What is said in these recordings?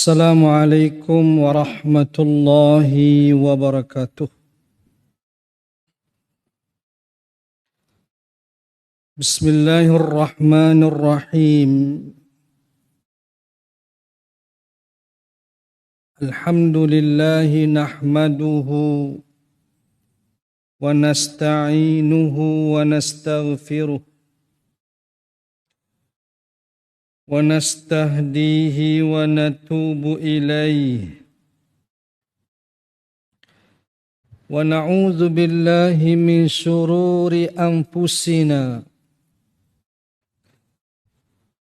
السلام عليكم ورحمة الله وبركاته. بسم الله الرحمن الرحيم. الحمد لله نحمده ونستعينه ونستغفره ونستهديه ونتوب إليه ونعوذ بالله من شرور أنفسنا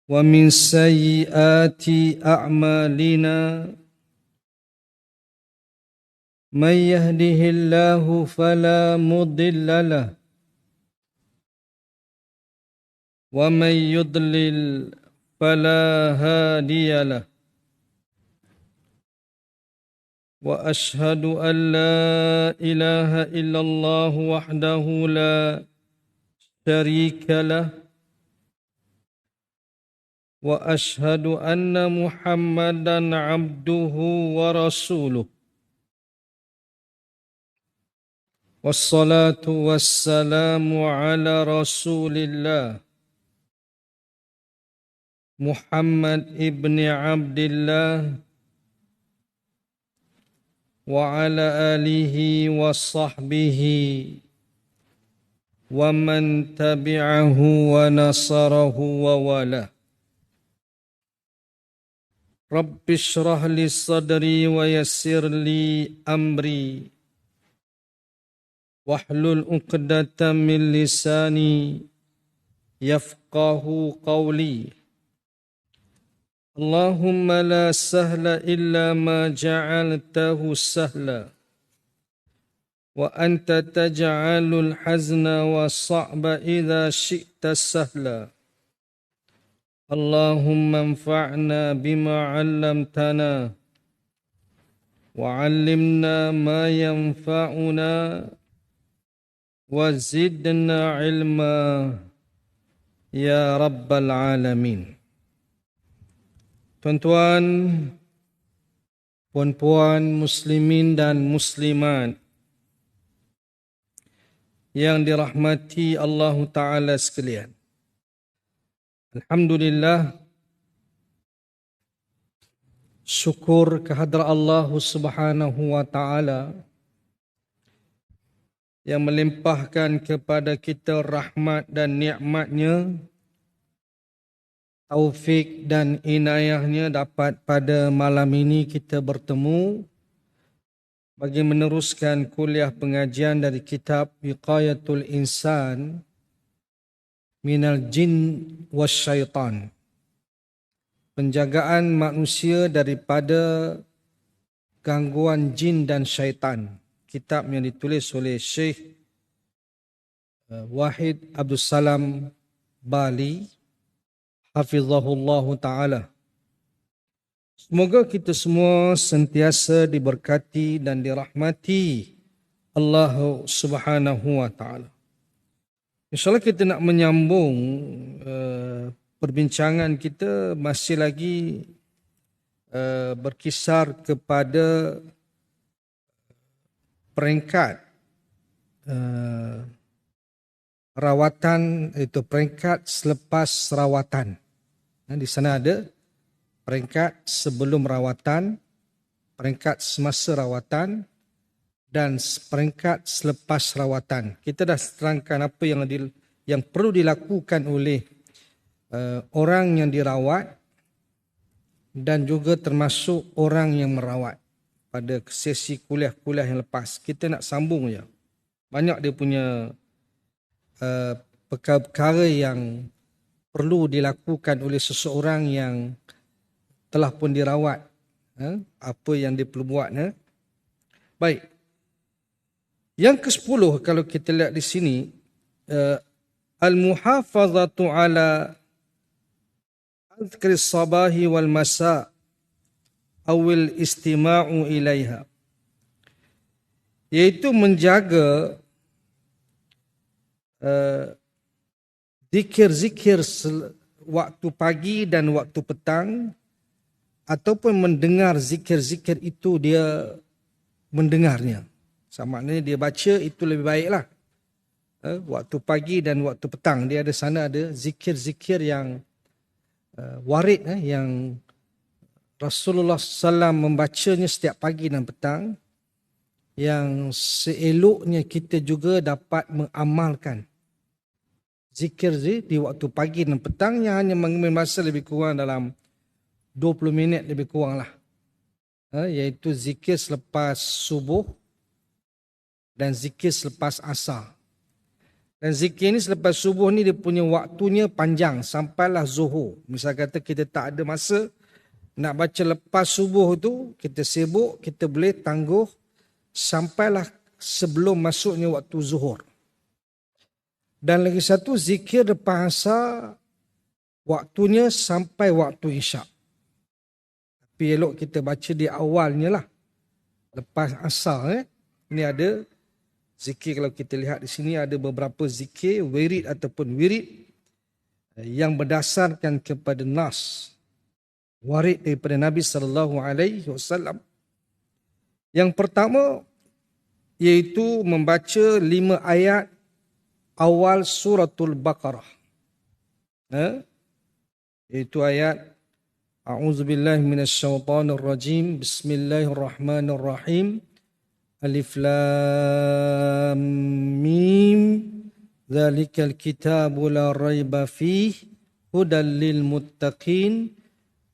ومن سيئات أعمالنا من يهده الله فلا مضل له ومن يضلل فلا هادي له وأشهد أن لا إله إلا الله وحده لا شريك له وأشهد أن محمدا عبده ورسوله والصلاة والسلام على رسول الله محمد ابن عبد الله وعلى آله وصحبه ومن تبعه ونصره ووالاه. رب اشرح لي صدري ويسر لي أمري واحلل عقدة من لساني يفقه قولي. اللهم لا سهل إلا ما جعلته سهلا وأنت تجعل الحزن والصعب إذا شئت سهلا. اللهم انفعنا بما علمتنا وعلمنا ما ينفعنا وزدنا علما يا رب العالمين. Tuan-tuan, puan-puan muslimin dan muslimat yang dirahmati Allah Ta'ala sekalian. Alhamdulillah, syukur kehadrat Allah Subhanahu wa Ta'ala yang melimpahkan kepada kita rahmat dan nikmatnya, taufik dan inayahnya dapat pada malam ini kita bertemu bagi meneruskan kuliah pengajian dari kitab Wiqayatul Insan Minal Jin Wasyaitan, penjagaan manusia daripada gangguan jin dan syaitan. Kitab yang ditulis oleh Syekh Wahid Abdul Salam Bali Hafizahullah Ta'ala. Semoga kita semua sentiasa diberkati dan dirahmati Allah Subhanahu Wa Ta'ala. InsyaAllah kita nak menyambung perbincangan kita masih lagi berkisar kepada peringkat rawatan, itu peringkat selepas rawatan. Di sana ada peringkat sebelum rawatan, peringkat semasa rawatan dan peringkat selepas rawatan. Kita dah terangkan apa yang perlu dilakukan oleh orang yang dirawat dan juga termasuk orang yang merawat pada sesi kuliah-kuliah yang lepas. Kita nak sambung je. Banyak dia punya perkara yang perlu dilakukan oleh seseorang yang telah pun dirawat. Apa yang dia perlu buat. Baik. Yang ke-10 kalau kita lihat di sini, al-muhafazatu ala adhkari sabahi wal masa awil istima'u ilaiha, iaitu menjaga zikir-zikir waktu pagi dan waktu petang ataupun mendengar zikir-zikir itu dia mendengarnya. Sama maknanya dia baca itu lebih baiklah. Waktu pagi dan waktu petang dia ada sana ada zikir-zikir yang warid yang Rasulullah SAW membacanya setiap pagi dan petang, yang seeloknya kita juga dapat mengamalkan zikir di waktu pagi dan petang yang hanya mengambil masa lebih kurang dalam 20 minit lebih kurang lah. Iaitu zikir selepas subuh dan zikir selepas asar. Dan zikir ni selepas subuh ni dia punya waktunya panjang sampailah zuhur. Misal kata kita tak ada masa nak baca lepas subuh tu, kita sibuk, kita boleh tangguh sampailah sebelum masuknya waktu zuhur. Dan lagi satu, zikir lepas asar waktunya sampai waktu isyak. Tapi elok kita baca di awalnya lah. Lepas asar Ini ada zikir, kalau kita lihat di sini ada beberapa zikir, wirid ataupun wirid yang berdasarkan kepada nas. Warid daripada Nabi SAW. Yang pertama iaitu membaca 5 ayat awal suratul Baqarah. Iaitu ayat A'udzubillahi minasyaitonirrajim. Bismillahirrahmanirrahim. Alif Lam Mim. Dzalikal kitabu la raiba fihi hudal lil muttaqin.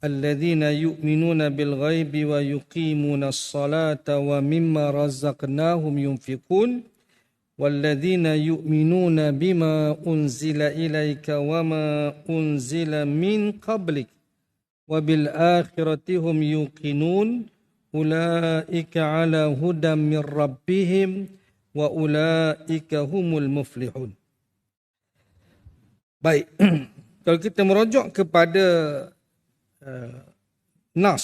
الذين يؤمنون بالغيب ويقيمون الصلاة ومما رزقناهم ينفقون والذين يؤمنون بما أنزل إليك وما أنزل من قبلك وبالآخرة هم يوقنون أولئك على هدى من ربهم وأولئك هم المفلحون. Baik, kalau kita merujuk kepada nas,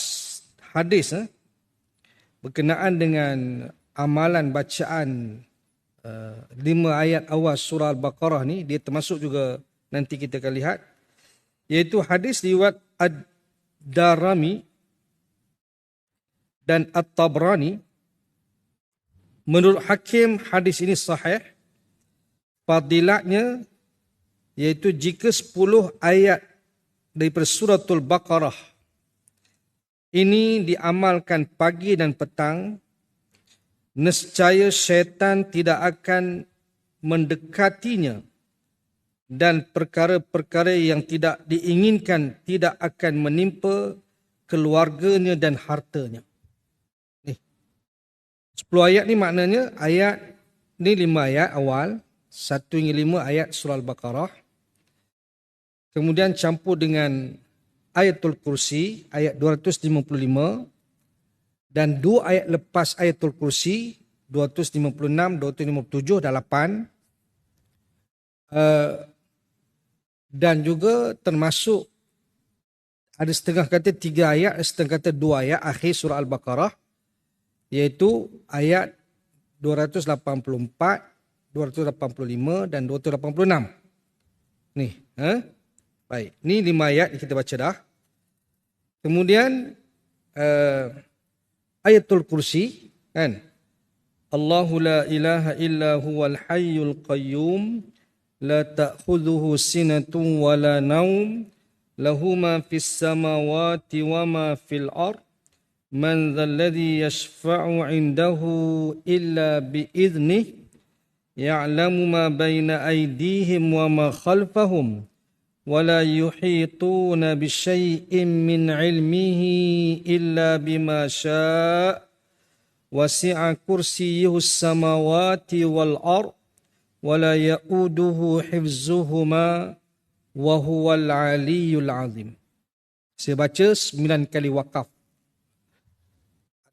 hadis berkenaan dengan amalan bacaan 5 ayat awal surah Al-Baqarah ni, dia termasuk juga nanti kita akan lihat, iaitu hadis riwayat Ad-Darimi dan At-Tabrani. Menurut Hakim, hadis ini sahih. Fadilatnya iaitu jika 10 ayat daripada suratul Baqarah ini diamalkan pagi dan petang, nescaya syaitan tidak akan mendekatinya dan perkara-perkara yang tidak diinginkan tidak akan menimpa keluarganya dan hartanya. 10 ayat ni maknanya ayat ni 5 ayat awal, 1 hingga 5 ayat surah Al-Baqarah. Kemudian campur dengan Ayatul Kursi, ayat 255. Dan 2 ayat lepas Ayatul Kursi, 256, 257 dan 8. Dan juga termasuk ada setengah kata 3 ayat, setengah kata 2 ayat akhir surah Al-Baqarah. Iaitu ayat 284, 285 dan 286. Ni, baik, ni 5 ayat yang kita baca dah. Kemudian Ayatul Kursi kan. Allahu la ilaha illa huwal hayyul qayyum la ta'khudhuhu sinatun wa la naum lahu ma fis samawati wa ma fil ard man dhal ladzi yashfa'u 'indahu illa bi idhnihi ya'lamu ma baina aydihim wa ma khalfahum ولا يحيطون بشيء من علمه إلا بما شاء وسع كرسيه السماوات والأرض ولا يؤوده حفظهما وهو العلي العظيم. Saya baca 9 kali wakaf.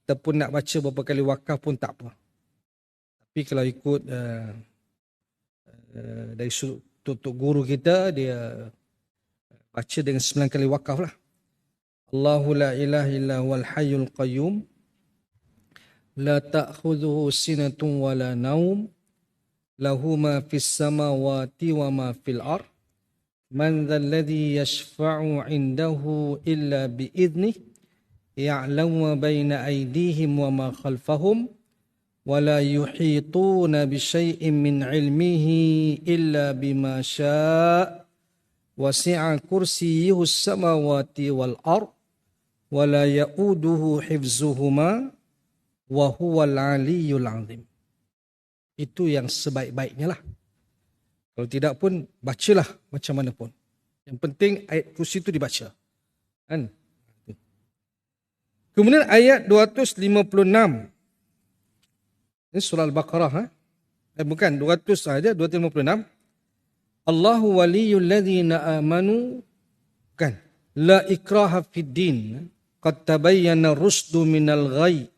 Ataupun nak baca berapa kali wakaf pun tak apa. Tapi kalau ikut dari tutup guru kita, dia baca dengan 9 kali wakaf lah. Allahu la ilaha illa huwal hayyul qayyum la ta'khudhuhu sinatun wa la naum lahu ma fis samawati wa ma fil ard man dhal ladzi yashfa'u 'indahu illa bi idhnihi ya'lamu ma baina aydihim wa ma khalfahum wa la yuhituna bi syai'in min 'ilmihi illa bima syaa' wasi'a kursiyyuhu as-samawati wal ard wa la ya'uduhu hifzuhuma wa huwal 'aliyyul 'azim. Itu yang sebaik-baiknya lah. Kalau tidak pun bacalah macam mana pun. Yang penting ayat kursi itu dibaca. Kan? Kemudian ayat 256. Ini surah Al-Baqarah. Bukan, 200 saja, 256. Allahu waliyul ladzina amanu. Kan? La ikraha fid din. Qad tabayyana rusdu minal ghayy.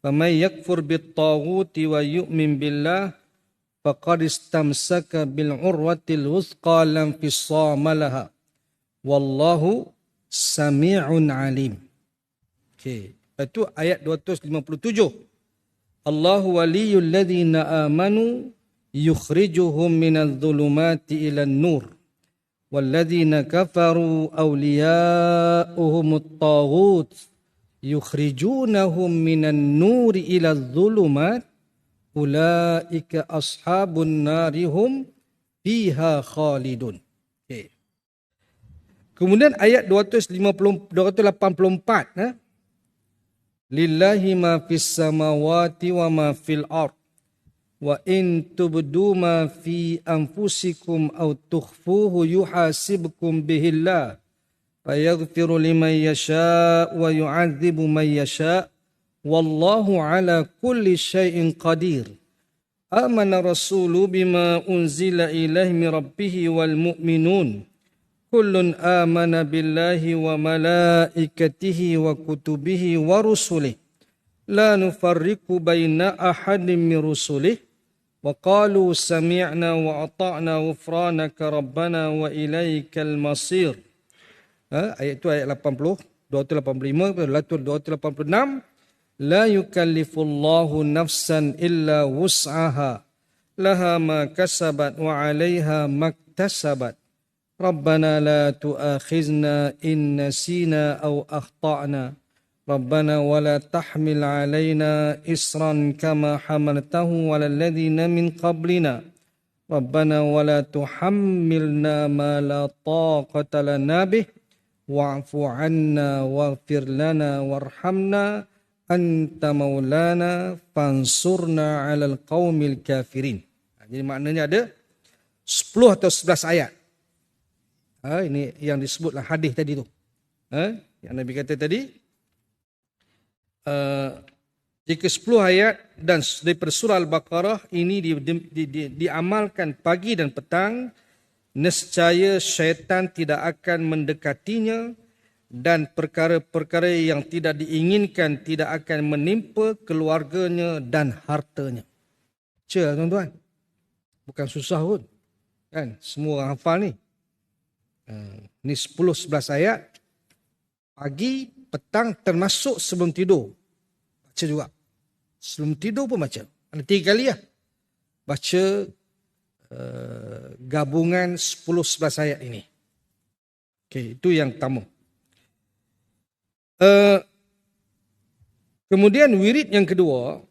Faman yakfur bit-taghuti wa yu'min billah faqad istamsaka bil urwatil wuthqa lam fisama laha. Wallahu sami'un alim. Okey, itu ayat 257. Allahu waliyul ladzina amanu yukhrijuhum minadh dhulumati ilan nur wal ladzina kafaru awliya'uhumut taghut yukhrijunahum minan nuri ila dhulumat ulaika ashabun narihum fiha khalidun. Okay. Kemudian ayat 284 lillahi ma fis samawati wa ma fil ard wa in tubdu ma fi anfusikum aw tukhfuhu yuhasibkum bihillah fayaghfiru liman yasha' wa yu'adzibu man yasha' wallahu ala kulli syai'in qadir. Amana rasulu bima unzila ilaihi min rabbih wal mu'minun kullun amana billahi wa malaikatihi wa kutubihi wa rusulihi la nufarriqu baina ahadin min rusulihi wa qalu sami'na wa ata'na ghufranaka rabbana wa ilaikal masir. Ayat itu ayat 80, 285, 286. La yukallifullahu nafsan illa wus'aha laha ma kasabat wa 'alaiha maktasabat. Rabbana la tu'akhizna in nasina aw akhta'na. Rabbana wa la tahmil 'alaina isran kama hamaltahu 'alal ladzina min qablina. Rabbana wa la tuhammilna ma la taqata lana bih. Wa'fu 'anna waghfir lana warhamna anta maulana fansurna 'alal qaumil kafirin. Jadi maknanya ada 10 atau 11 ayat. Ini yang disebutlah hadis tadi tu. Yang Nabi kata tadi, jika 10 ayat dan daripada surah Al-Baqarah ini diamalkan pagi dan petang, nescaya syaitan tidak akan mendekatinya dan perkara-perkara yang tidak diinginkan tidak akan menimpa keluarganya dan hartanya. Baca tuan-tuan. Bukan susah pun. Kan? Semua orang hafal ni. Ni 10-11 ayat. Pagi, petang termasuk sebelum tidur. Baca juga. Sebelum tidur pun baca. Ada 3 kali lah. Baca gabungan 10-11 ayat ini. Okey, itu yang pertama. Kemudian wirid yang kedua,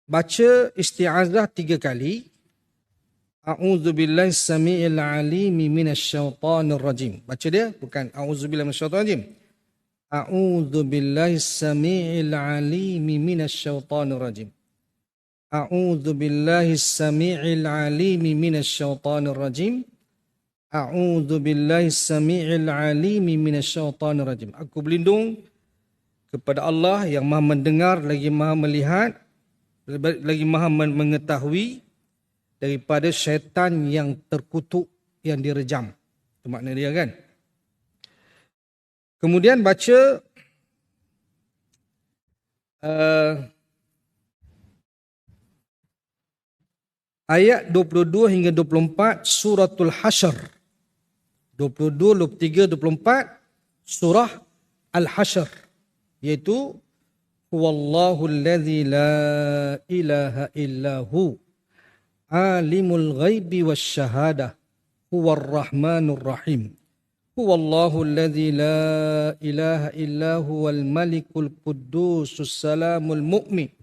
baca isti'azah 3 kali. A'udzubillahi samii'il 'aliimi minasyaitonir rajim. Baca dia, bukan a'udzubillahi minasyaitonir rajim. A'udzubillahi samii'il 'aliimi minasyaitonir rajim. A'udzubillahi samii'il 'aliimi minasyaitonir rajim. A'udzubillahi samii'il 'aliimi minasyaitonir rajim. Aku berlindung kepada Allah yang Maha mendengar lagi Maha melihat lagi Maha mengetahui daripada syaitan yang terkutuk, yang direjam. Itu makna dia kan. Kemudian baca ayat 22 hingga 24 suratul Hasyr. 22, 23, 24 surah Al-Hasyr, iaitu huwallahu allazi la ilaha illahu alimul ghaibi wasyahadah huwar rahmanur rahim Huwallahu alladhi la ilaha illa huwal malikul quddusus salamul mu'min.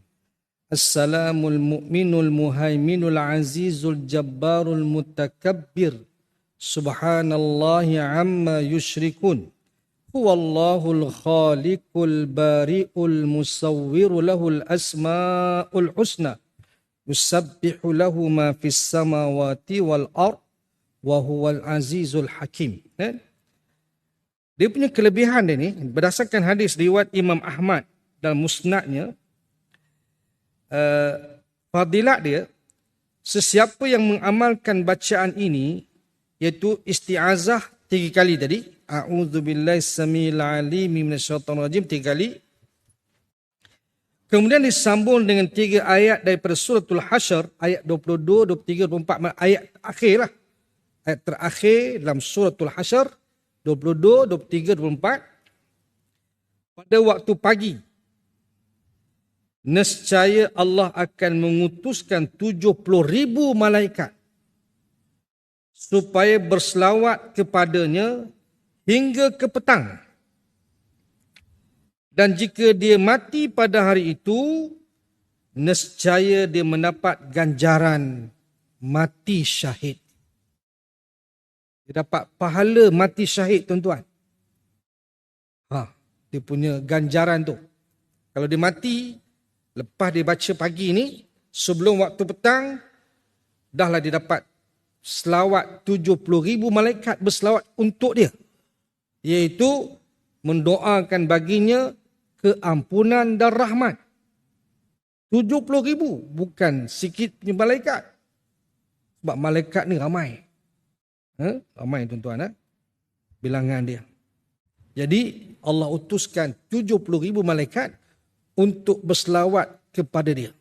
Assalamul mu'minul muhaiminul azizul jabbarul mutakabbir. Subhanallahi amma yushrikun. Huwallahul khaliqul bari'ul musawwiru lahul asma'ul husna. Yusabbihu lahu ma fis samawati wal ard wa huwal azizul hakim. Dia punya kelebihan dia ni, berdasarkan hadis riwayat Imam Ahmad dalam musnadnya, fadilat dia, sesiapa yang mengamalkan bacaan ini, iaitu isti'azah 3 kali tadi, a'udzubillahi samil alim minasyaitonir rajim 3 kali, kemudian disambung dengan 3 ayat daripada suratul Hasyr, ayat 22, 23, 24, ayat akhir lah. Ayat terakhir dalam suratul Hasyr, 22, 23, 24. Pada waktu pagi, nescaya Allah akan mengutuskan 70,000 malaikat supaya berselawat kepadanya hingga ke petang. Dan jika dia mati pada hari itu, nescaya dia mendapat ganjaran mati syahid. Dia dapat pahala mati syahid, tuan-tuan. Dia punya ganjaran tu. Kalau dia mati, lepas dia baca pagi ni, sebelum waktu petang, dahlah dia dapat selawat 70,000 malaikat berselawat untuk dia. Iaitu mendoakan baginya keampunan dan rahmat. 70,000, bukan sikit punya malaikat. Sebab malaikat ni ramai. Ramai tuan-tuan, bilangan dia. Jadi Allah utuskan 70,000 malaikat untuk berselawat kepada dia.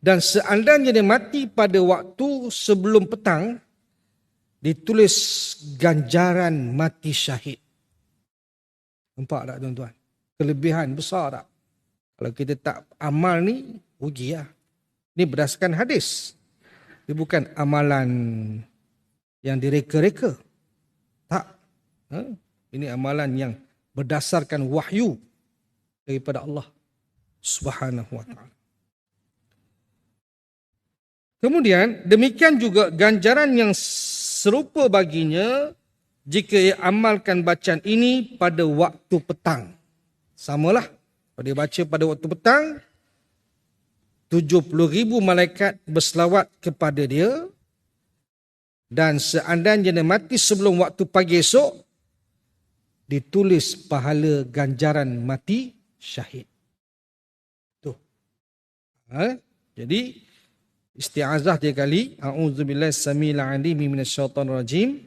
Dan seandainya dia mati pada waktu sebelum petang, ditulis ganjaran mati syahid. Nampak tak tuan-tuan? Kelebihan besar tak? Kalau kita tak amal ni, rugi lah. Ini berdasarkan hadis. Dia bukan amalan yang direka-reka. Tak. Ini amalan yang berdasarkan wahyu daripada Allah Subhanahu wa ta'ala. Kemudian, demikian juga ganjaran yang serupa baginya jika ia amalkan bacaan ini pada waktu petang. Samalah. Kalau dia baca pada waktu petang, 70,000 malaikat berselawat kepada dia. Dan seandainya dia mati sebelum waktu pagi esok, ditulis pahala ganjaran mati syahid. Tuh. Jadi isti'azah 3 kali, a'udzubillahi samil alim minasyaitonir rajim.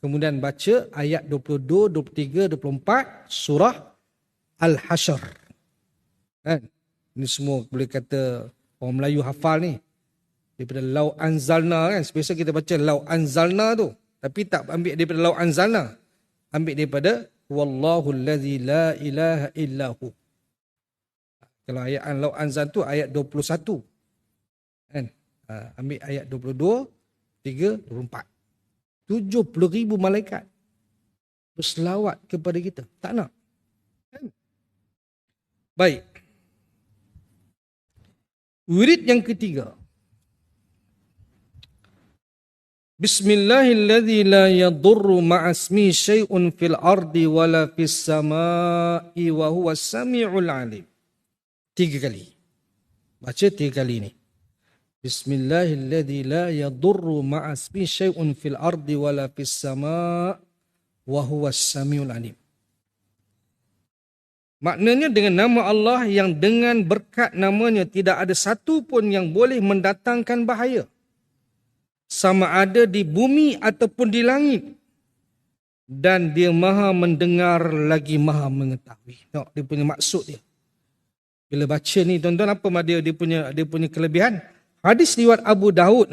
Kemudian baca ayat 22, 23, 24 surah Al-Hasyr. Ini semua boleh kata orang Melayu hafal ni. Daripada Lau Anzalna kan. Biasa kita baca Lau Anzalna tu. Tapi tak ambil daripada Lau Anzalna. Ambil daripada Wallahu allazi la ilaha illahu. Kalau ayat Lau Anzal tu ayat 21. Kan? Ambil ayat 22, 3, 24. 70,000 malaikat berselawat kepada kita. Tak nak. Kan? Baik. Wirid yang ketiga. Bismillahilladzi la yadurru ma'asmi syai'un fil ardi wala fis sama'i wa huwa sami'ul alim. 3 kali. Baca 3 kali ni. Bismillahilladzi la yadurru ma'asmi syai'un fil ardi wala fis sama'i wa huwa sami'ul alim. Maknanya dengan nama Allah yang dengan berkat namanya tidak ada satu pun yang boleh mendatangkan bahaya. Sama ada di bumi ataupun di langit. Dan dia maha mendengar lagi maha mengetahui. Tengok dia punya maksud dia. Bila baca ni tuan-tuan, apa dia punya kelebihan? Hadis riwayat Abu Daud.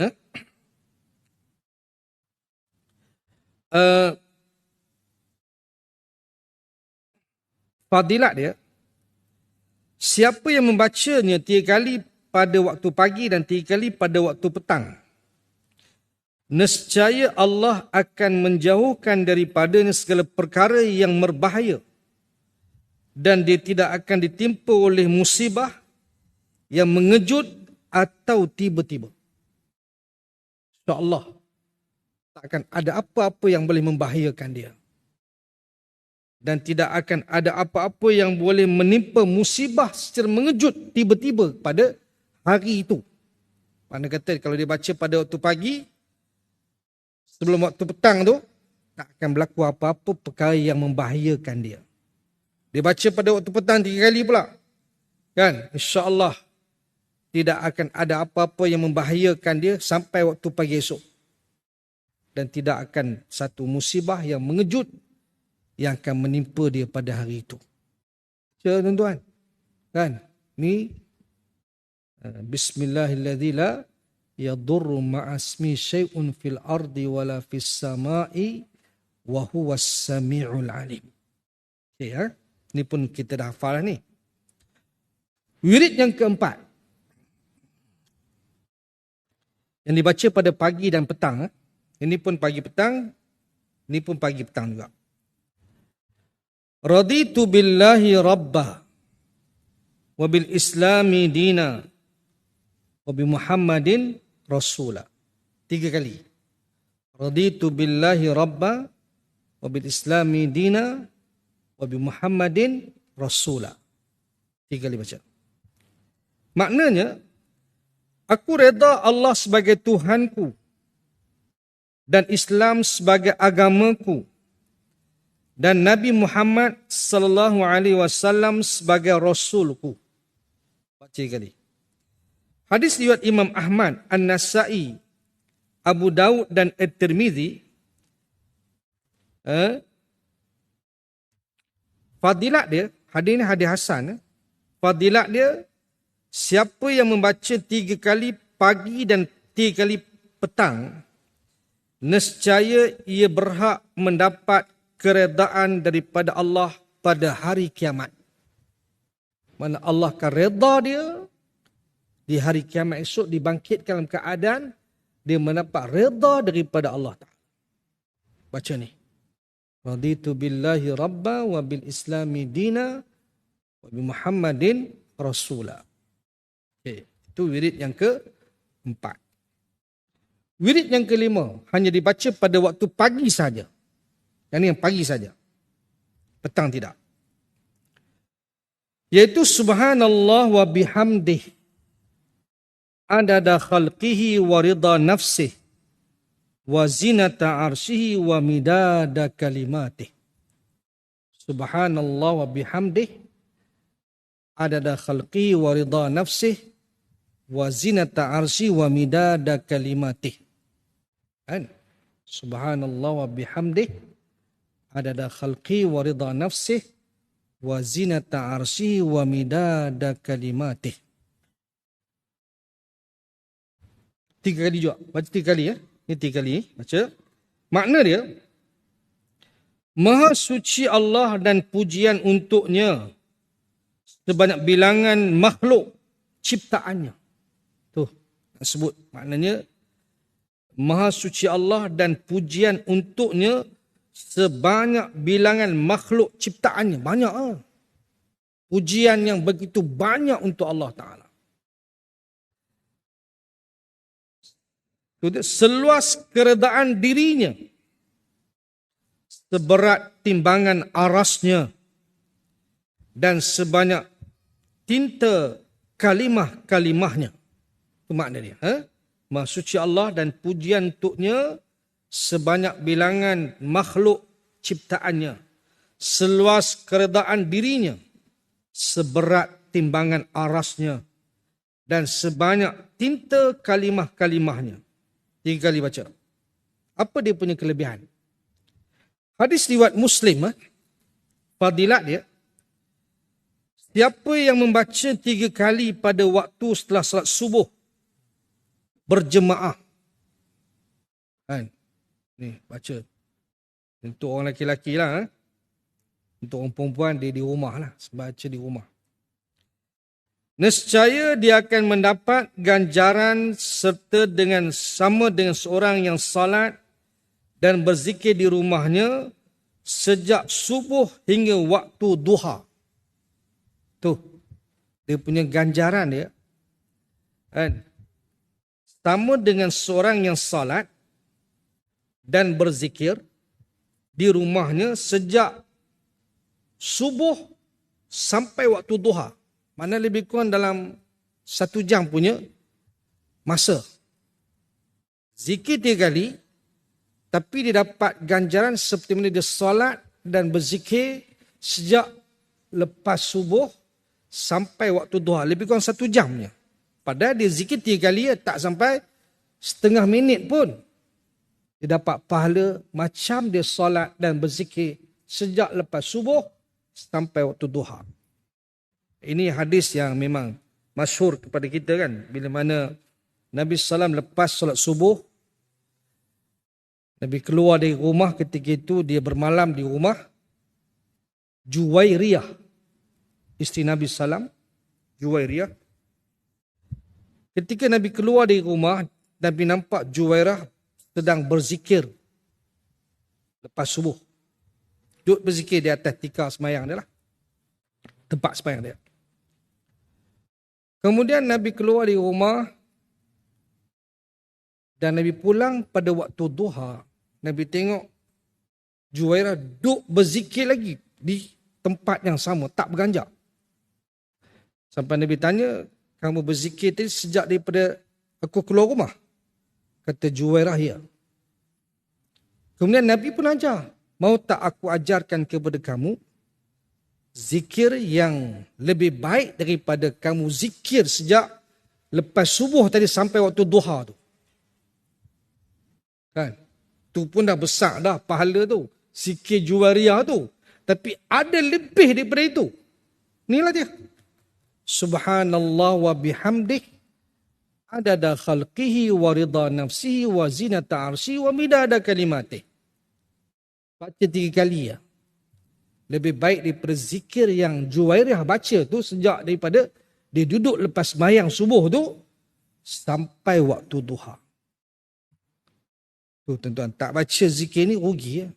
Fadilat dia. Siapa yang membacanya 3 kali pada waktu pagi dan 3 kali pada waktu petang, Nescaya Allah akan menjauhkan daripadanya segala perkara yang berbahaya dan dia tidak akan ditimpa oleh musibah yang mengejut atau tiba-tiba. InsyaAllah tak akan ada apa-apa yang boleh membahayakan dia. Dan tidak akan ada apa-apa yang boleh menimpa musibah secara mengejut tiba-tiba pada hari itu. Mana kata kalau dia baca pada waktu pagi, sebelum waktu petang tu, tak akan berlaku apa-apa perkara yang membahayakan dia. Dia baca pada waktu petang 3 kali pula. Kan? InsyaAllah tidak akan ada apa-apa yang membahayakan dia sampai waktu pagi esok. Dan tidak akan satu musibah yang mengejut yang akan menimpa dia pada hari itu. Cik tuan-tuan. Kan? Ni Bismillahirrahmanirrahim. La yadurru ma'asmi syai'un fil ardi wala fis sama'i wa huwas sami'ul alim. Okay, ha? Ni pun kita dah hafal ni. Wirid yang keempat. Yang dibaca pada pagi dan petang. Ini pun pagi petang. Ini pun pagi petang juga. Raditu billahi rabba wa bil islami dina wa bi Muhammadin rasula. 3 kali. Raditu billahi rabba wa bil islami dina wa bi Muhammadin rasula. 3 kali baca. Maknanya, aku reda Allah sebagai Tuhanku dan Islam sebagai agamaku dan Nabi Muhammad sallallahu alaihi wasallam sebagai rasulku. Baca kali. Hadis riwayat Imam Ahmad, An-Nasa'i, Abu Daud dan At-Tirmizi. Fadilat dia, hadis ni hadis hasan. Fadilat dia, siapa yang membaca 3 kali pagi dan 3 kali petang, nescaya ia berhak mendapat keredaan daripada Allah pada hari kiamat. Mana Allah akan reda dia di hari kiamat esok, dibangkitkan dalam keadaan dia mendapat reda daripada Allah Ta'ala. Baca ni. Raditu billahi rabba wa bil islami dina wa bi Muhammadin rasula. Okay. Itu wirid yang keempat. Wirid yang kelima hanya dibaca pada waktu pagi saja. Yang ni yang pagi saja. Petang tidak. Yaitu subhanallah wa bihamdih adada khalqihi wa ridha nafsih wa zinata arshihi wa midada kalimatih. Subhanallah wa bihamdih adada khalqihi wa ridha nafsih wa zinata arshihi wa midada kalimatih. Kan? Subhanallah wa bihamdih adada khalqi wa ridha nafsih wa zinata arsyihi wa midada kalimatih. 3 kali juga. Baca 3 kali ya. Ini 3 kali. Baca. Makna dia, Maha suci Allah dan pujian untuknya sebanyak bilangan makhluk ciptaannya. Tuh, nak sebut. Maknanya, Maha suci Allah dan pujian untuknya sebanyak bilangan makhluk ciptaannya. Banyak. Pujian yang begitu banyak untuk Allah Ta'ala. Seluas keredaan dirinya, seberat timbangan arasnya, dan sebanyak tinta kalimah-kalimahnya. Itu makna dia. Maha suci Allah dan pujian untuknya sebanyak bilangan makhluk ciptaannya, seluas keredaan dirinya, seberat timbangan arasnya, dan sebanyak tinta kalimah-kalimahnya. 3 kali baca. Apa dia punya kelebihan? Hadis riwayat Muslim, fadilat dia, siapa yang membaca 3 kali pada waktu setelah salat subuh berjemaah, kan? Ni baca. Untuk orang lelaki-lelaki lah. Untuk orang perempuan dia di rumah lah. Baca di rumah. nescaya dia akan mendapat ganjaran serta sama dengan seorang yang salat dan berzikir di rumahnya sejak subuh hingga waktu duha. Tu, dia punya ganjaran dia. Kan? Sama dengan seorang yang salat dan berzikir di rumahnya sejak subuh sampai waktu duha. Mana lebih kurang dalam 1 jam punya masa. Zikir 3 kali, tapi dia dapat ganjaran seperti mana dia solat dan berzikir sejak lepas subuh sampai waktu duha. Lebih kurang 1 jamnya. Padahal dia zikir 3 kali, tak sampai setengah minit pun. Dia dapat pahala macam dia solat dan berzikir sejak lepas subuh sampai waktu duha. Ini hadis yang memang masyhur kepada kita kan. Bila mana Nabi SAW lepas solat subuh, Nabi keluar dari rumah, ketika itu dia bermalam di rumah Juwairiyah, isteri Nabi SAW, Juwairiyah. Ketika Nabi keluar dari rumah, Nabi nampak Juwairiyah sedang berzikir lepas subuh. Duduk berzikir di atas tikar semayang dia lah. Tempat semayang dia. Kemudian Nabi keluar dari rumah dan Nabi pulang pada waktu duha. Nabi tengok Juwairiyah duduk berzikir lagi di tempat yang sama, tak berganjak. Sampai Nabi tanya, kamu berzikir tadi sejak daripada aku keluar rumah? Kata Juwairiyah, ya. Kemudian Nabi pun ajar, mau tak aku ajarkan kepada kamu zikir yang lebih baik daripada kamu zikir sejak lepas subuh tadi sampai waktu duha tu. Kan? Tu pun dah besar dah pahala tu. Zikir Juwairiyah tu. Tapi ada lebih daripada itu. Inilah dia. Subhanallah wa bihamdih adada khalqihi wa ridha nafsihi wa zinata arsyi wa midada kalimatih. Baca 3 kali ya. Lebih baik daripada zikir yang Juwairiyah baca tu sejak daripada dia duduk lepas sembahyang subuh tu sampai waktu duha. Tu tuan-tuan, tak baca zikir ni rugi ya.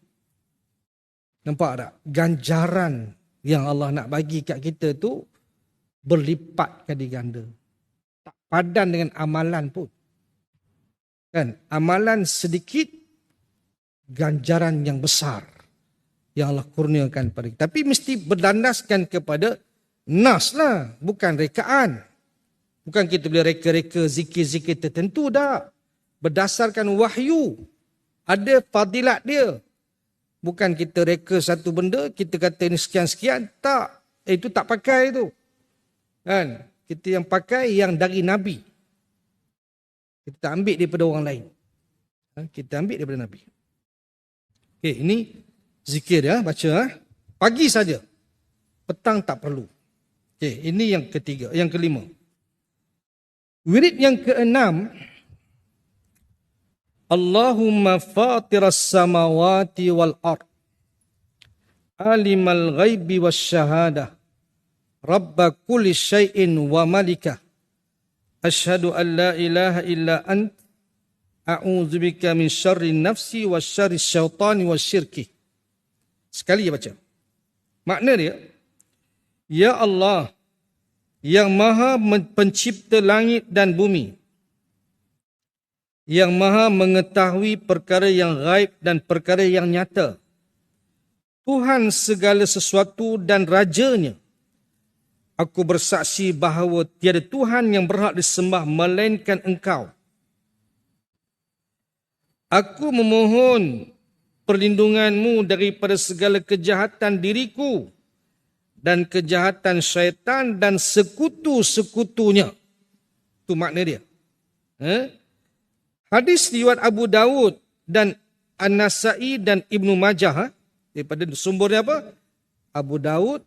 Nampak tak? Ganjaran yang Allah nak bagi kat kita tu berlipat kali ganda. Tak padan dengan amalan pun. Kan? Amalan sedikit, ganjaran yang besar yang Allah kurniakan pada kita. Tapi mesti berdandaskan kepada nas lah, bukan rekaan. Bukan kita boleh reka-reka zikir-zikir tertentu dah. Berdasarkan wahyu. Ada fadilat dia. Bukan kita reka satu benda, kita kata ini sekian-sekian. Tak. Itu tak pakai tu. Kan? Kita yang pakai yang dari Nabi. Kita tak ambil daripada orang lain. Kita ambil daripada Nabi. Okey, ini zikir ya, baca. Pagi saja. Petang tak perlu. Okey, ini yang ketiga. Yang kelima. Wirid yang keenam. Allahumma fatiras samawati wal ard. Alimal ghaibi was syahadah. Rabba kulli syai'in wa malikah. Ashhadu an la ilaha illa ant. A'udzubika min syarri nafsi wa syarri syaitani wa syirki. Sekali dia baca. Makna dia, ya Allah, yang maha pencipta langit dan bumi, yang maha mengetahui perkara yang gaib dan perkara yang nyata, Tuhan segala sesuatu dan rajanya, aku bersaksi bahawa tiada Tuhan yang berhak disembah melainkan Engkau. Aku memohon perlindungan-Mu daripada segala kejahatan diriku dan kejahatan syaitan dan sekutu-sekutunya. Itu makna dia. Hadis riwayat Abu Dawud dan An-Nasa'i dan Ibnu Majah. Daripada sumbernya apa? Abu Dawud,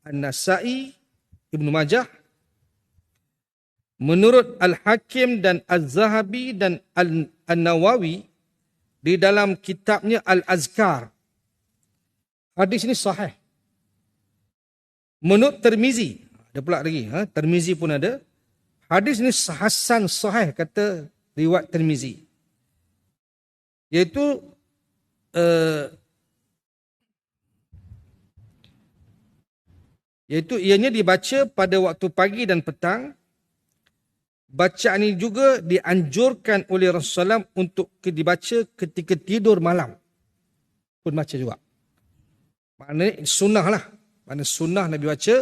An-Nasa'i, Ibnu Majah. Menurut Al-Hakim dan Az-Zahabi dan An-Nawawi di dalam kitabnya Al-Azkar. Hadis ini sahih. Menurut Tirmizi, Ada pula lagi, Tirmizi pun ada. Hadis ni hasan sahih kata riwayat Tirmizi. Iaitu ianya dibaca pada waktu pagi dan petang. Bacaan ini juga dianjurkan oleh Rasulullah untuk dibaca ketika tidur malam. Pun baca juga. Maknanya sunnah lah. Maknanya sunnah Nabi baca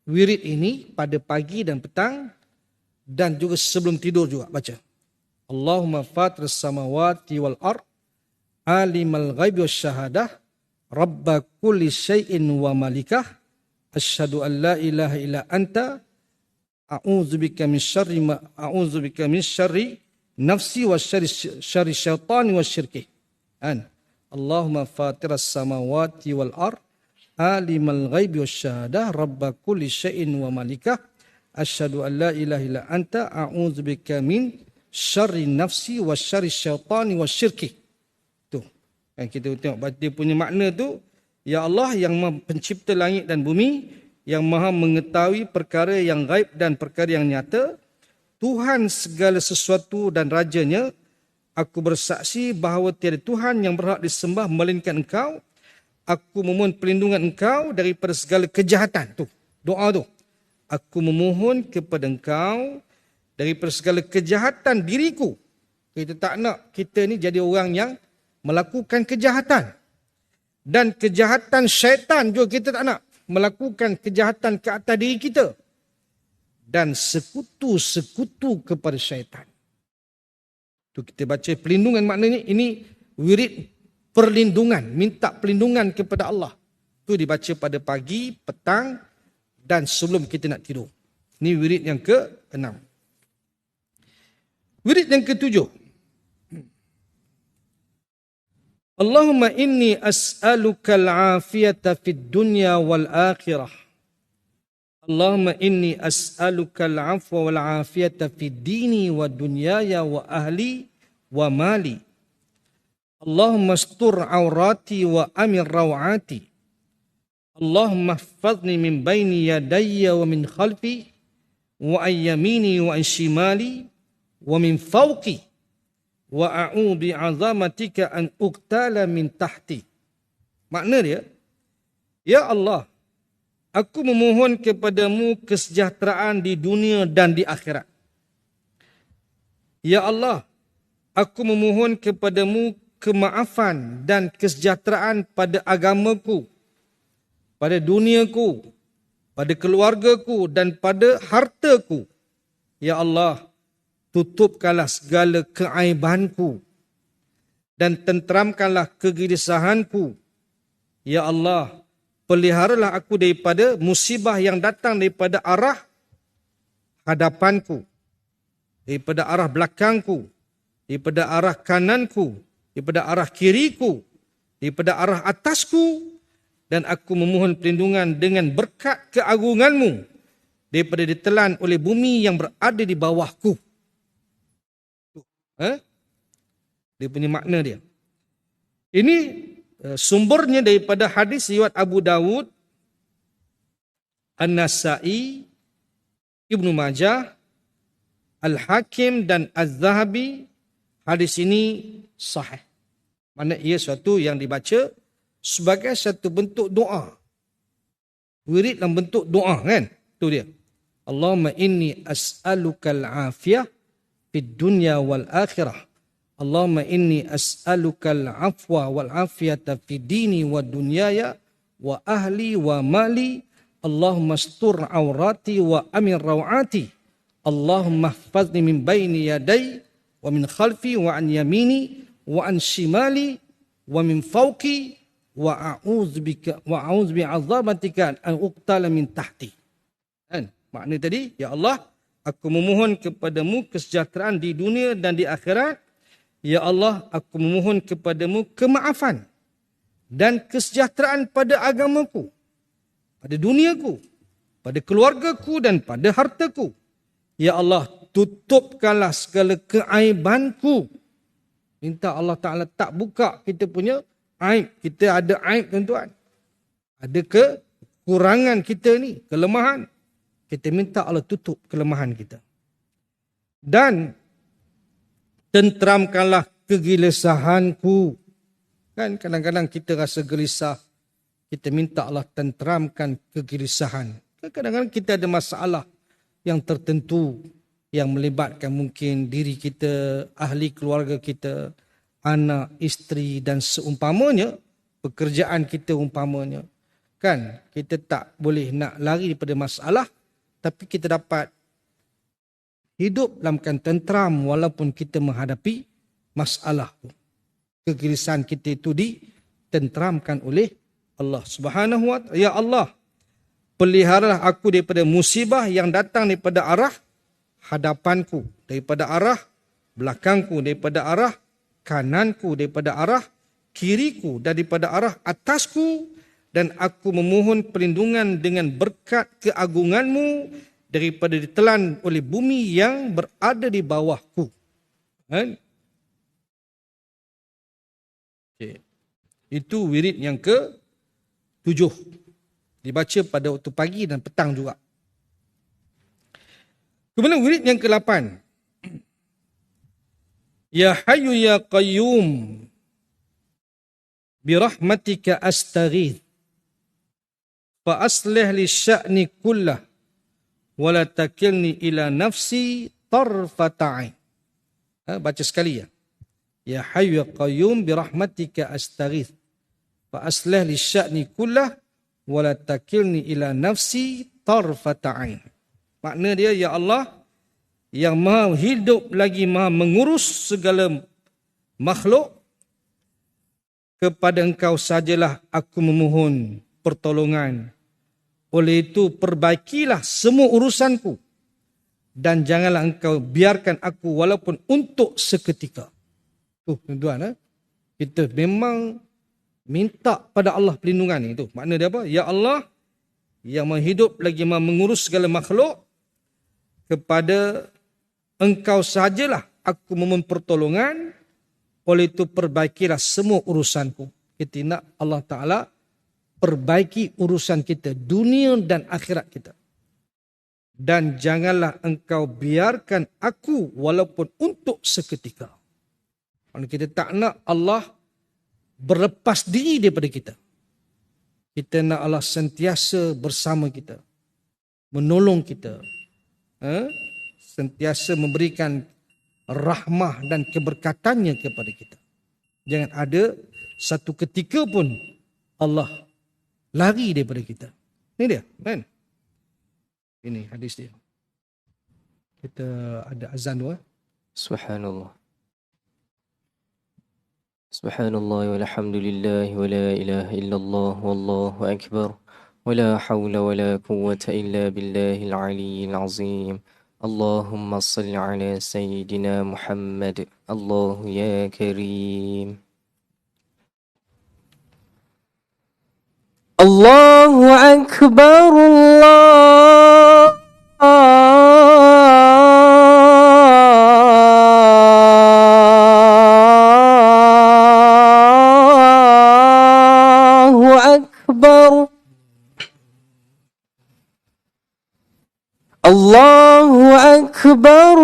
wirid ini pada pagi dan petang dan juga sebelum tidur juga baca. Allahumma fatir samawati wal ard alimal ghaibi wasyahadah rabba kulli syai'in wa malikah asyhadu an la ilaha illa anta a'udzubika min syarri nafsi wa syarri syaitani wa syirki. Allahumma fatiras samawati wal ard alimal ghaibi wasyahadah rabba kulli syai'in wa malikah asyhadu an la ilaha illa anta a'udzubika min syarri nafsi wa syarri syaitani wa syirki. Tu. Kan kita tengok dia punya makna tu, ya Allah yang pencipta langit dan bumi, yang maha mengetahui perkara yang gaib dan perkara yang nyata, Tuhan segala sesuatu dan rajanya, aku bersaksi bahawa tiada Tuhan yang berhak disembah melainkan Engkau. Aku memohon perlindungan Engkau daripada segala kejahatan. Tu, doa tu. Aku memohon kepada Engkau daripada segala kejahatan diriku. Kita tak nak kita ni jadi orang yang melakukan kejahatan. Dan kejahatan syaitan juga kita tak nak. Melakukan kejahatan ke atas diri kita. Dan sekutu-sekutu kepada syaitan. Tu kita baca perlindungan, maknanya ini wirid perlindungan. Minta perlindungan kepada Allah. Tu dibaca pada pagi, petang dan sebelum kita nak tidur. Ini wirid yang ke-6. Wirid yang ke-7. Allahumma inni as'aluka al-afiyata fid dunya wal akhirah. Allahumma inni as'aluka al-afwa wal afiyata fid dini wa dunyaya wa ahli wa mali. Allahumma astur awrati wa amir rawati. Allahumma ihfazni min baini yadayya wa min khalfi wa an yamini wa an shimali wa min fawqi. Wa a'udzu bi'azamatika an uqtala min tahti. Makna dia, ya Allah, aku memohon kepadamu kesejahteraan di dunia dan di akhirat. Ya Allah, aku memohon kepadamu kemaafan dan kesejahteraan pada agamaku, pada duniaku, pada keluargaku dan pada hartaku. Ya Allah, tutupkanlah segala keaibanku dan tenteramkanlah kegelisahanku. Ya Allah, peliharalah aku daripada musibah yang datang daripada arah hadapanku, daripada arah belakangku, daripada arah kananku, daripada arah kiriku, daripada arah atasku, dan aku memohon perlindungan dengan berkat keagunganmu daripada ditelan oleh bumi yang berada di bawahku. Dia punya makna dia. Ini sumbernya daripada hadis riwayat Abu Dawud, An-Nasa'i, Ibnu Majah, Al-Hakim dan Az-Zahabi. Hadis ini sahih. Maknanya ia suatu yang dibaca sebagai satu bentuk doa. Wirid dalam bentuk doa, kan? Itu dia. Allahumma inni as'alukal afiyah fid dunya wal akhirah. Allahumma inni as'alukal afwa wal afiyata fid dini wa dunyaya wa ahli wa mali. Allahumma astur awrati wa amir rawati. Allahumma ihfazni min baini yaday wa min khalfi wa an yamini wa an shimali wa min fawqi wa a'udzu bi'azamatika an uqtala min tahti. Kan? Makna tadi, ya Allah, aku memohon kepadamu kesejahteraan di dunia dan di akhirat. Ya Allah, aku memohon kepadamu kemaafan dan kesejahteraan pada agamaku, pada duniaku, pada keluargaku dan pada hartaku. Ya Allah, tutupkanlah segala keaibanku. Minta Allah Ta'ala tak buka kita punya aib. Kita ada aib, tuan-tuan. Ada kekurangan kita ni, kelemahan, kita minta Allah tutup kelemahan kita. Dan tenteramkanlah kegelisahanku. Kan kadang-kadang kita rasa gelisah, kita minta Allah tenteramkan kegelisahan. Kadang-kadang kita ada masalah yang tertentu yang melibatkan mungkin diri kita, ahli keluarga kita, anak, isteri dan seumpamanya, pekerjaan kita umpamanya. Kan kita tak boleh nak lari daripada masalah, tapi kita dapat hidup dalam keadaan tenteram walaupun kita menghadapi masalah. Kegelisahan kita itu ditenteramkan oleh Allah Subhanahu wa ta'ala. Ya Allah, peliharalah aku daripada musibah yang datang daripada arah hadapanku, daripada arah belakangku, daripada arah kananku, daripada arah kiriku, daripada arah atasku, dan aku memohon perlindungan dengan berkat keagunganmu daripada ditelan oleh bumi yang berada di bawahku. Okay. Itu wirid yang ke-7. Dibaca pada waktu pagi dan petang juga. Kemudian wirid yang ke-8. Ya Hayyu Ya Qayyum birahmatika astaghith fa aslih li sya'ni kullah wa la takilni ila nafsi tarfata ain. Baca sekali ya. Ya Hayyu Ya Qayyum birahmatika astaghith fa aslih li sya'ni kullah wa la takilni ila nafsi tarfata ain. Makna dia, ya Allah yang maha hidup lagi maha mengurus segala makhluk, kepada engkau sajalah aku memohon pertolongan. Oleh itu perbaikilah semua urusanku dan janganlah engkau biarkan aku walaupun untuk seketika. Tuan-tuan, kita memang minta pada Allah perlindungan ni. Itu makna dia apa? Ya Allah yang maha hidup lagi maha mengurus segala makhluk, kepada engkau sajalah aku memohon pertolongan. Oleh itu perbaikilah semua urusanku. Kita nak Allah Ta'ala perbaiki urusan kita, dunia dan akhirat kita. Dan janganlah engkau biarkan aku walaupun untuk seketika. Kalau kita tak nak Allah berlepas diri daripada kita. Kita nak Allah sentiasa bersama kita, menolong kita, sentiasa memberikan rahmah dan keberkatannya kepada kita. Jangan ada satu ketika pun Allah lari daripada kita. Ini dia, kan? Ini hadis dia. Kita ada azan dua. Subhanallah. Subhanallah walhamdulillah wa la ilaha illallah wallahu akbar. ولا حول ولا قوة إلا بالله العلي العظيم. اللهم صل على سيدنا محمد. الله يا كريم. الله أكبر. الله أكبر. الله أكبر.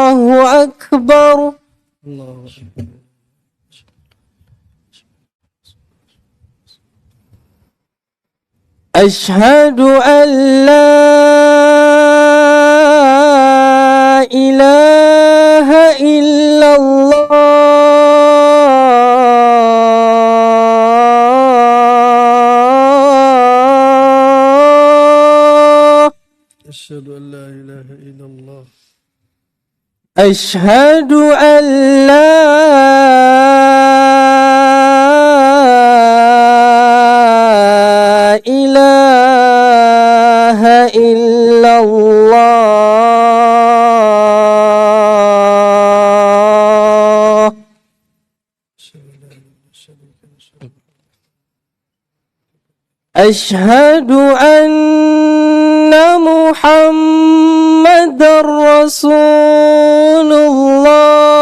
الله أكبر. أشهد أن لا إله إلا الله. أشهد أن لا إله إلا الله. أشهد أن لا إله إلا الله. أشهد أن محمدًا رسول الله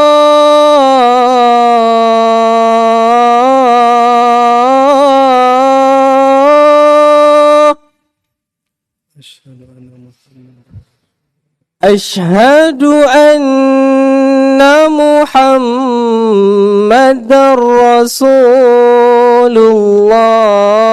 أشهد أن محمدًا رسول الله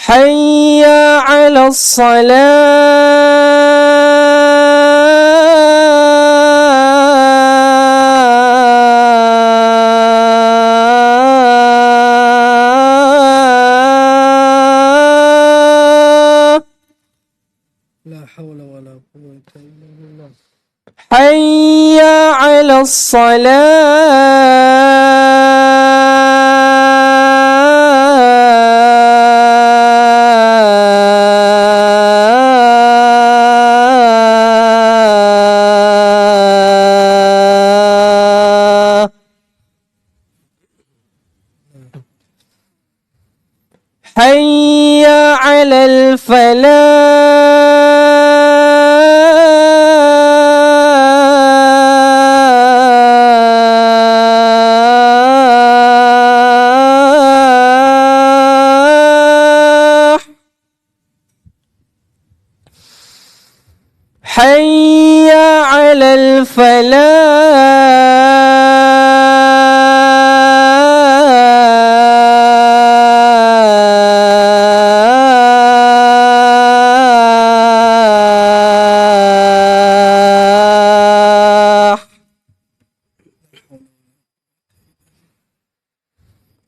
حي على الصلاة لا حول ولا قوة إلا بالله. حي على الصلاة حي على الفلاح حي على الفلاح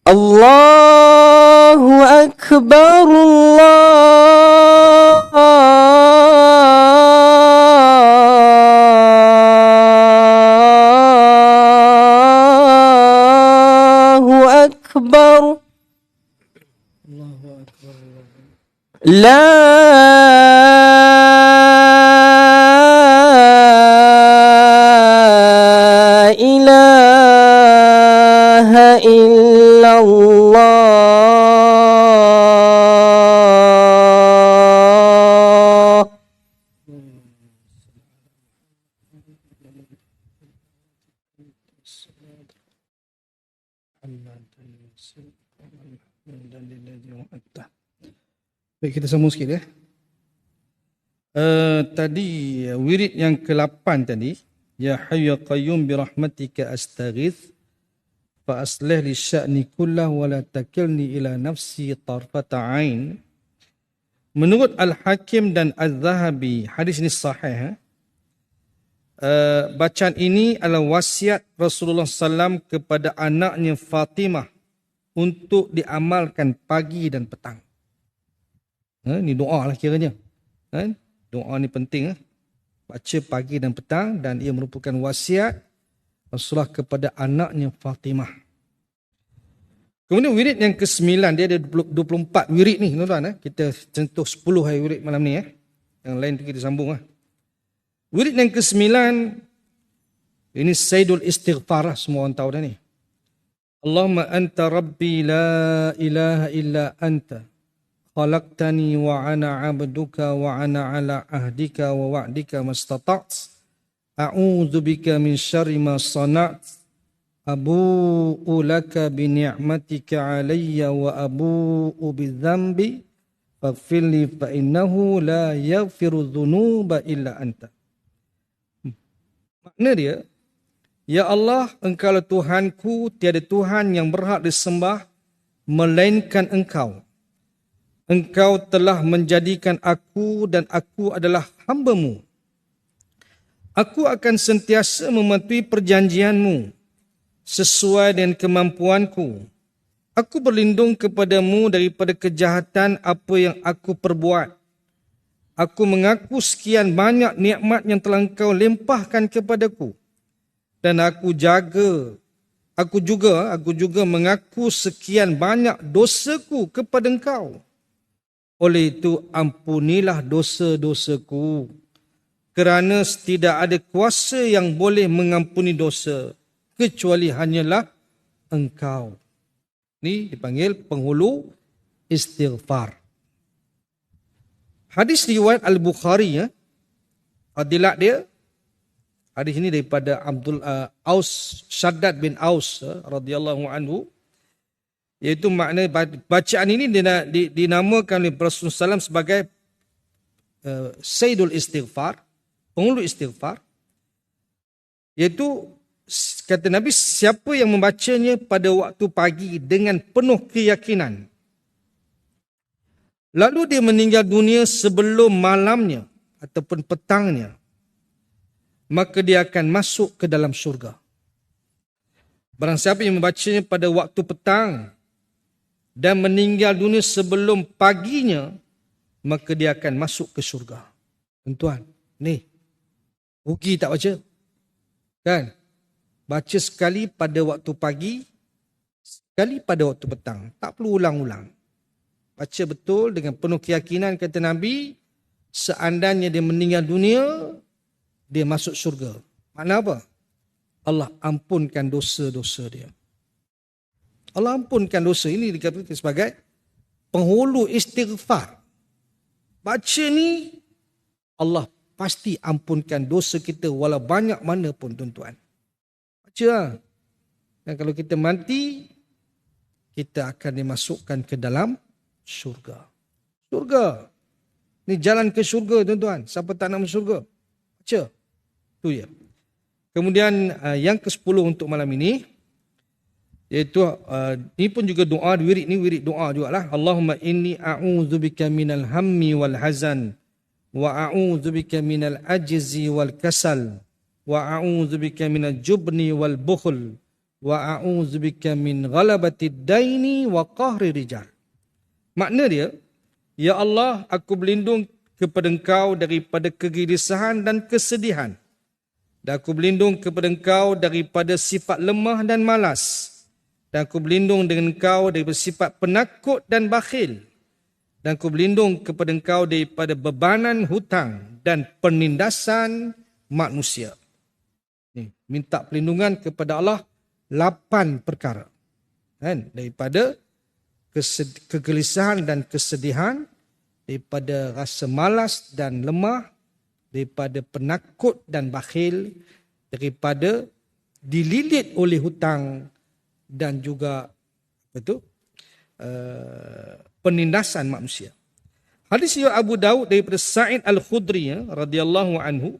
الله أكبر الله أكبر الله أكبر. لا إله إلا الله Baik, kita sambung sikit ya. Tadi wirid yang ke-8 tadi, ya hayyu ya qayyum bi rahmatika astaghits fa aslih li sya'ni kullah wa la takilni ila nafsi tarfata ain. Menurut Al-Hakim dan Az-Zahabi, hadis ini sahih. Bacaan ini adalah wasiat Rasulullah SAW kepada anaknya Fatimah untuk diamalkan pagi dan petang. Ini doa lah kiranya. Doa ni penting. Baca pagi dan petang, dan ia merupakan wasiat Rasulullah kepada anaknya Fatimah. Kemudian wirid yang ke-9, dia ada 24 wirid ni tuan-tuan. Kita sentuh 10 hari wirid malam ni. Yang lain tu kita sambung. Wirid yang ke-9, ini Sayyidul Istighfar, semua orang tahu dah ni. Allahumma anta rabbi la ilaha illa anta khalaqtani wa ana abduka wa ana ala ahdika wa wa'dika mastata'at a'udzu bika min syarri ma sana'at abu'u laka bi ni'matika alayya wa abu'u bi dhanbi faghfirli fa innahu la yaghfiru dhunuba illa anta. Makna dia, ya Allah, Engkaulah Tuhanku, tiada Tuhan yang berhak disembah melainkan Engkau. Engkau telah menjadikan aku dan aku adalah hamba-Mu. Aku akan sentiasa mematuhi perjanjian-Mu sesuai dengan kemampuanku. Aku berlindung kepadamu daripada kejahatan apa yang aku perbuat. Aku mengaku sekian banyak nikmat yang telah Engkau limpahkan kepadaku. Dan aku juga mengaku sekian banyak dosaku kepada Engkau. Oleh itu ampunilah dosa-dosaku, kerana tidak ada kuasa yang boleh mengampuni dosa kecuali hanyalah Engkau. Ini dipanggil penghulu istighfar. Hadis riwayat Al-Bukhari, fadilat dia, hadis ini daripada Aus Shaddad bin Aus radhiyallahu anhu, iaitu makna bacaan ini dinamakan oleh Rasulullah SAW sebagai Sayyidul Istighfar, penghulu istighfar, iaitu kata Nabi, siapa yang membacanya pada waktu pagi dengan penuh keyakinan, lalu dia meninggal dunia sebelum malamnya ataupun petangnya, maka dia akan masuk ke dalam syurga. Barang siapa yang membacanya pada waktu petang dan meninggal dunia sebelum paginya, maka dia akan masuk ke syurga. Tuan-tuan, ni rugi tak baca? Kan? Baca sekali pada waktu pagi, sekali pada waktu petang. Tak perlu ulang-ulang. Baca betul dengan penuh keyakinan, kata Nabi, seandainya dia meninggal dunia, dia masuk syurga. Makna apa? Allah ampunkan dosa-dosa dia. Allah ampunkan dosa. Ini dikatakan sebagai penghulu istighfar. Baca ni, Allah pasti ampunkan dosa kita walau banyak mana pun, tuan-tuan. Baca lah. Dan kalau kita mati, kita akan dimasukkan ke dalam syurga. Syurga. Ni jalan ke syurga, tuan-tuan. Siapa tak nak masuk syurga? Baca. Itu ya. Kemudian yang ke-10 untuk malam ini, iaitu ini pun juga doa, wirid ni wirid doa jugalah. Allahumma inni a'udzubika minal hammi wal hazan wa a'udzubika minal ajzi wal kasal wa a'udzubika minal jubni wal bukhl wa a'udzubika min ghalabatid daini wa qahri rijal. Makna dia, ya Allah, aku berlindung kepada Engkau daripada kegelisahan dan kesedihan. Dan aku berlindung kepada Engkau daripada sifat lemah dan malas. Dan aku berlindung dengan Engkau daripada sifat penakut dan bakhil. Dan aku berlindung kepada Engkau daripada bebanan hutang dan penindasan manusia. Ni, minta perlindungan kepada Allah 8 perkara. Kan? Daripada kegelisahan dan kesedihan, daripada rasa malas dan lemah, daripada penakut dan bakhil, daripada dililit oleh hutang, dan juga penindasan manusia. Hadis riwayat Abu Daud daripada Sa'id Al-Khudri radhiyallahu anhu.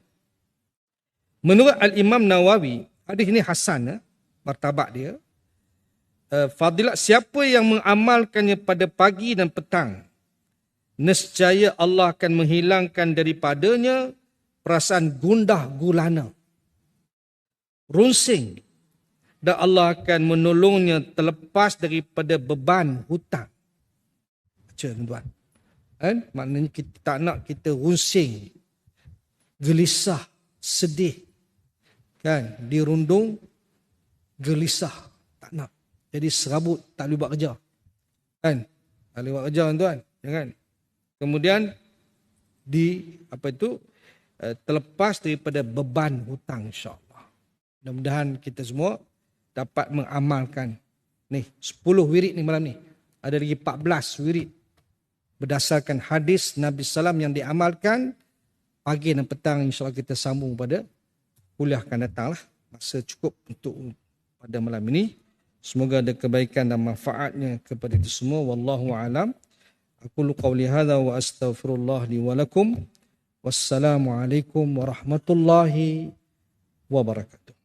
Menurut Al-Imam Nawawi, hadis ini hasan, martabat dia. Fadilat siapa yang mengamalkannya pada pagi dan petang, nescaya Allah akan menghilangkan daripadanya perasaan gundah gulana, runsing, dan Allah akan menolongnya terlepas daripada beban hutang. Baca, tuan-tuan. Maknanya kita tak nak kita runsing, gelisah, sedih. Kan? Dirundung, gelisah. Tak nak. Jadi serabut, tak boleh buat kerja. Kan? Tak boleh buat kerja, tuan-tuan. Jangan. Kemudian terlepas daripada beban hutang, insya-Allah. Mudah-mudahan kita semua dapat mengamalkan ni 10 wirid ni malam ni. Ada lagi 14 wirid berdasarkan hadis Nabi SAW yang diamalkan pagi dan petang. InsyaAllah kita sambung pada kuliah akan datang lah. Masa cukup untuk pada malam ini. Semoga ada kebaikan dan manfaatnya kepada kita semua. Wallahu a'lam. Aqulu qawli hadha wa astaghfirullah li wa lakum. Wassalamualaikum warahmatullahi wabarakatuh.